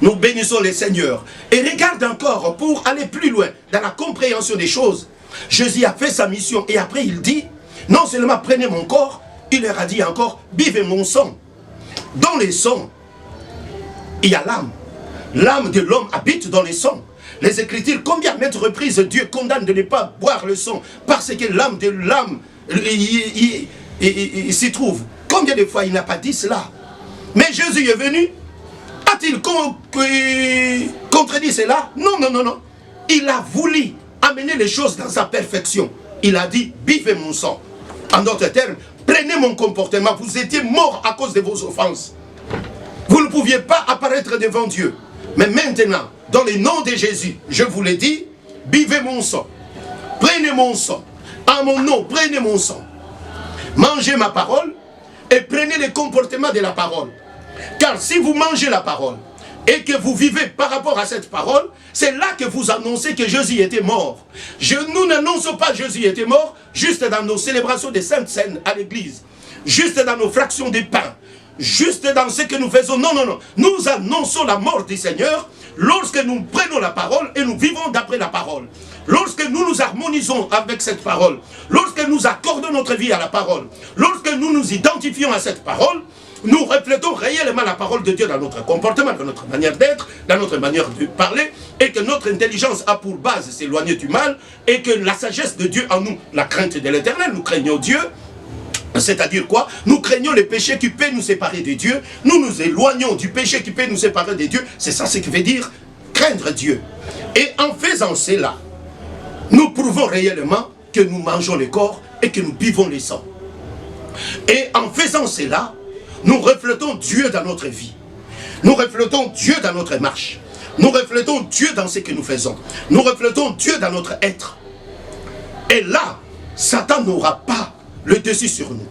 Nous bénissons les seigneurs. Et regarde encore, pour aller plus loin dans la compréhension des choses, Jésus a fait sa mission et après il dit, non seulement prenez mon corps, il leur a dit encore, buvez mon sang. Dans les sangs, il y a l'âme. L'âme de l'homme habite dans les sangs. Les Écritures, combien maintes reprises Dieu condamne de ne pas boire le sang parce que l'âme de l'âme s'y trouve. Combien de fois il n'a pas dit cela? Mais Jésus est venu. A-t-il contredit cela? Non, non, non, non. Il a voulu amener les choses dans sa perfection. Il a dit, buvez mon sang. En d'autres termes, prenez mon comportement. Vous étiez morts à cause de vos offenses. Vous ne pouviez pas apparaître devant Dieu. Mais maintenant, dans le nom de Jésus, je vous l'ai dit, buvez mon sang. Prenez mon sang. En mon nom, prenez mon sang. Mangez ma parole et prenez le comportement de la parole. Car si vous mangez la parole et que vous vivez par rapport à cette parole, c'est là que vous annoncez que Jésus était mort. Nous n'annonçons pas Jésus était mort juste dans nos célébrations des saintes scènes à l'église, juste dans nos fractions des pains, juste dans ce que nous faisons. Non, non, non. Nous annonçons la mort du Seigneur lorsque nous prenons la parole et nous vivons d'après la parole. Lorsque nous nous harmonisons avec cette parole, lorsque nous accordons notre vie à la parole, lorsque nous nous identifions à cette parole, nous reflétons réellement la parole de Dieu dans notre comportement, dans notre manière d'être, dans notre manière de parler, et que notre intelligence a pour base s'éloigner du mal, et que la sagesse de Dieu en nous, la crainte de l'Éternel, nous craignons Dieu. C'est-à-dire quoi? Nous craignons les péchés qui peuvent nous séparer de Dieu, nous nous éloignons du péché qui peut nous séparer de Dieu. C'est ça ce qui veut dire craindre Dieu. Et en faisant cela, nous prouvons réellement que nous mangeons le corps et que nous buvons le sang. Et en faisant cela, nous reflétons Dieu dans notre vie. Nous reflétons Dieu dans notre marche. Nous reflétons Dieu dans ce que nous faisons. Nous reflétons Dieu dans notre être. Et là, Satan n'aura pas le dessus sur nous.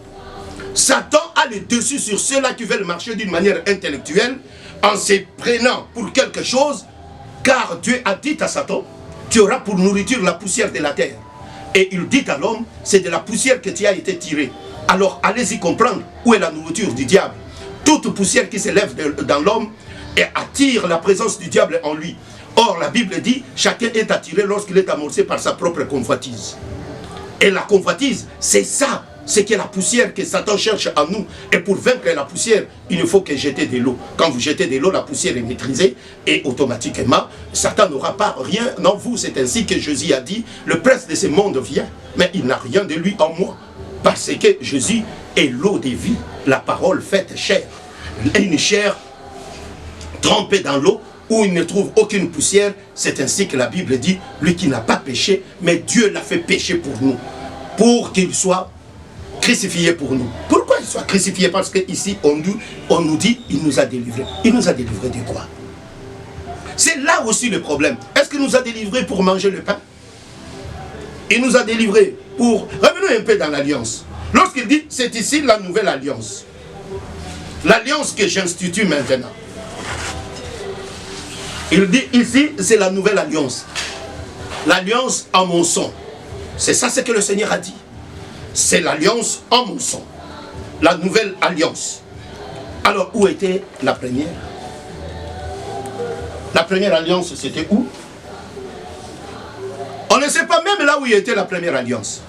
Satan a le dessus sur ceux-là qui veulent marcher d'une manière intellectuelle en se prenant pour quelque chose, car Dieu a dit à Satan, tu auras pour nourriture la poussière de la terre. Et il dit à l'homme, c'est de la poussière que tu as été tiré. Alors allez-y comprendre où est la nourriture du diable. Toute poussière qui s'élève dans l'homme et attire la présence du diable en lui. Or la Bible dit, chacun est attiré lorsqu'il est amorcé par sa propre convoitise. Et la convoitise, c'est ça, c'est que la poussière que Satan cherche en nous. Et pour vaincre la poussière, il ne faut que jeter de l'eau. Quand vous jetez de l'eau, la poussière est maîtrisée et automatiquement, Satan n'aura pas rien en vous. C'est ainsi que Jésus a dit, le prince de ce monde vient, mais il n'a rien de lui en moi. Parce que Jésus est l'eau de vie, la parole faite chair. Et une chair trempée dans l'eau, où il ne trouve aucune poussière. C'est ainsi que la Bible dit, lui qui n'a pas péché, mais Dieu l'a fait pécher pour nous, pour qu'il soit crucifié pour nous. Pourquoi il soit crucifié? Parce qu'ici, on nous dit, il nous a délivrés. Il nous a délivrés de quoi? C'est là aussi le problème. Est-ce qu'il nous a délivrés pour manger le pain? Il nous a délivrés pour... Revenons un peu dans l'alliance. Lorsqu'il dit, c'est ici la nouvelle alliance. L'alliance que j'institue maintenant. Il dit ici, c'est la nouvelle alliance. L'alliance en mon sang. C'est ça ce que le Seigneur a dit. C'est l'alliance en mon sang. La nouvelle alliance. Alors, où était la première? La première alliance, c'était où? On ne sait pas même là où était la première alliance.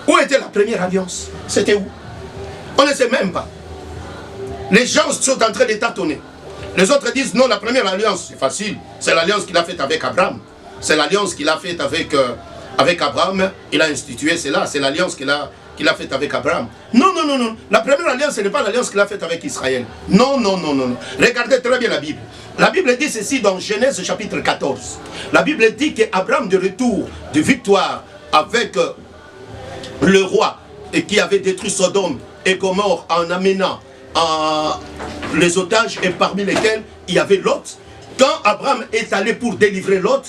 Où était la première alliance? C'était où? On ne sait même pas. Les gens sont en train de tâtonner. Les autres disent non, la première alliance, c'est facile. C'est l'alliance qu'il a faite avec Abraham. C'est l'alliance qu'il a faite avec Abraham. Il a institué cela. C'est l'alliance qu'il a faite avec Abraham. Non, non, non, non. La première alliance, ce n'est pas l'alliance qu'il a faite avec Israël. Non, non, non, non. Regardez très bien la Bible. La Bible dit ceci dans Genèse chapitre 14. La Bible dit qu'Abraham, de retour de victoire avec le roi et qui avait détruit Sodome et Gomorrhe en amenant les otages et parmi lesquels il y avait Lot. Quand Abraham est allé pour délivrer Lot,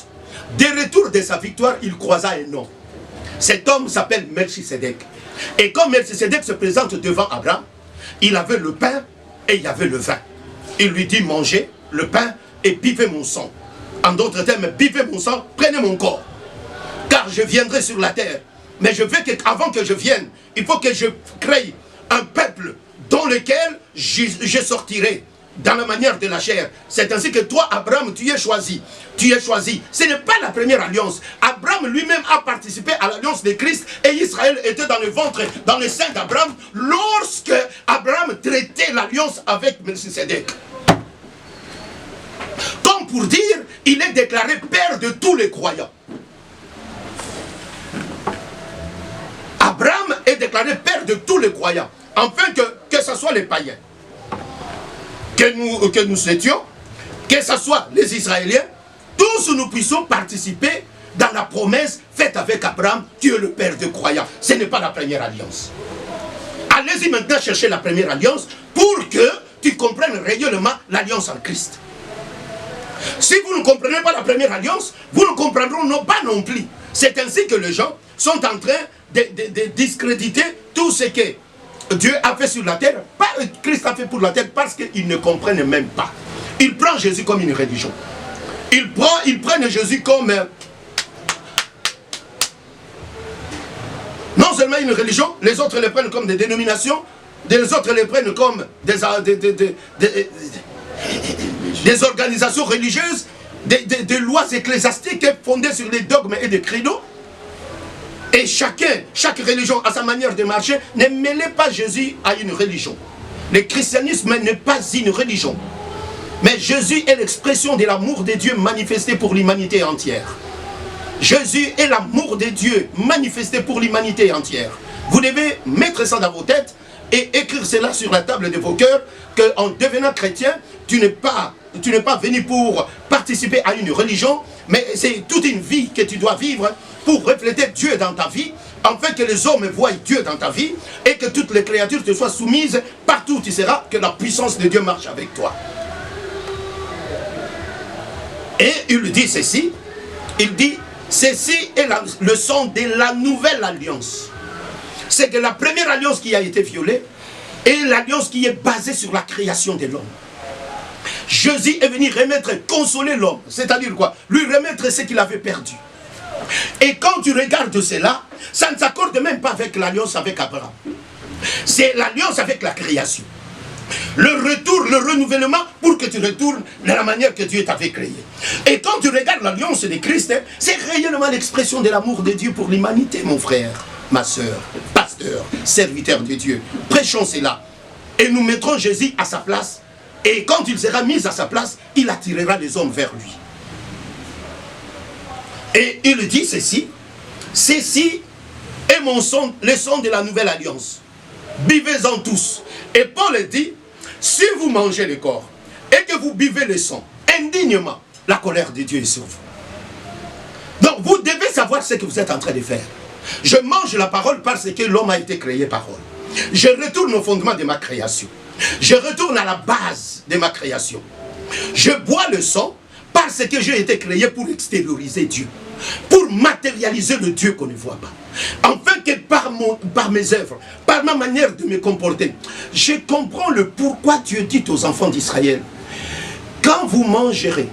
de retour de sa victoire, il croisa un homme. Cet homme s'appelle Melchisédek. Et quand Melchisédek se présente devant Abraham, il avait le pain et il y avait le vin. Il lui dit, mangez le pain et buvez mon sang. En d'autres termes, buvez mon sang, prenez mon corps. Car je viendrai sur la terre. Mais je veux qu'avant que je vienne, il faut que je crée un peuple dans lequel je sortirai dans la manière de la chair. C'est ainsi que toi, Abraham, tu es choisi. Tu es choisi. Ce n'est pas la première alliance. Abraham lui-même a participé à l'alliance de Christ et Israël était dans le ventre, dans le sein d'Abraham lorsque Abraham traitait l'alliance avec Melchisédek. Comme pour dire, il est déclaré père de tous les croyants. Abraham est déclaré père de tous les croyants, afin que ce soit les païens, que nous étions, que ce soit les Israéliens, tous nous puissions participer dans la promesse faite avec Abraham, qui est le père de croyants. Ce n'est pas la première alliance. Allez-y maintenant chercher la première alliance pour que tu comprennes réellement l'alliance en Christ. Si vous ne comprenez pas la première alliance, vous ne comprendrez pas non plus. C'est ainsi que les gens sont en train de discréditer tout ce que Dieu a fait sur la terre, pas Christ a fait pour la terre, parce qu'ils ne comprennent même pas. Ils prennent Jésus comme une religion. Ils prennent Jésus comme non seulement une religion, les autres les prennent comme des dénominations, les autres les prennent comme des organisations religieuses, des lois ecclésiastiques fondées sur des dogmes et des credos. Et chaque religion a sa manière de marcher. Ne mêlez pas Jésus à une religion. Le christianisme n'est pas une religion. Mais Jésus est l'expression de l'amour de Dieu manifesté pour l'humanité entière. Jésus est l'amour de Dieu manifesté pour l'humanité entière. Vous devez mettre ça dans vos têtes et écrire cela sur la table de vos cœurs, qu'en devenant chrétien, tu n'es pas venu pour participer à une religion, mais c'est toute une vie que tu dois vivre pour refléter Dieu dans ta vie, afin que les hommes voient Dieu dans ta vie et que toutes les créatures te soient soumises partout où tu seras, que la puissance de Dieu marche avec toi. Et il dit ceci, il dit, ceci est le son de la nouvelle alliance. C'est que la première alliance qui a été violée est l'alliance qui est basée sur la création de l'homme. Jésus est venu remettre, consoler l'homme, c'est-à-dire quoi? Lui remettre ce qu'il avait perdu. Et quand tu regardes cela, ça ne s'accorde même pas avec l'alliance avec Abraham. C'est l'alliance avec la création. Le retour, le renouvellement pour que tu retournes de la manière que Dieu t'avait créé. Et quand tu regardes l'alliance de Christ, c'est réellement l'expression de l'amour de Dieu pour l'humanité, mon frère, ma soeur, pasteur, serviteur de Dieu. Prêchons cela. Et nous mettrons Jésus à sa place. Et quand il sera mis à sa place, il attirera les hommes vers lui. Et il dit ceci, ceci est mon son, le son de la nouvelle alliance. Buvez-en tous. Et Paul dit, si vous mangez le corps et que vous buvez le sang indignement, la colère de Dieu est sur vous. Donc vous devez savoir ce que vous êtes en train de faire. Je mange la parole parce que l'homme a été créé parole. Je retourne au fondement de ma création. Je retourne à la base de ma création. Je bois le sang parce que j'ai été créé pour extérioriser Dieu, pour matérialiser le Dieu qu'on ne voit pas. Afin que par mes œuvres, par ma manière de me comporter, je comprends le pourquoi Dieu dit aux enfants d'Israël, quand vous mangerez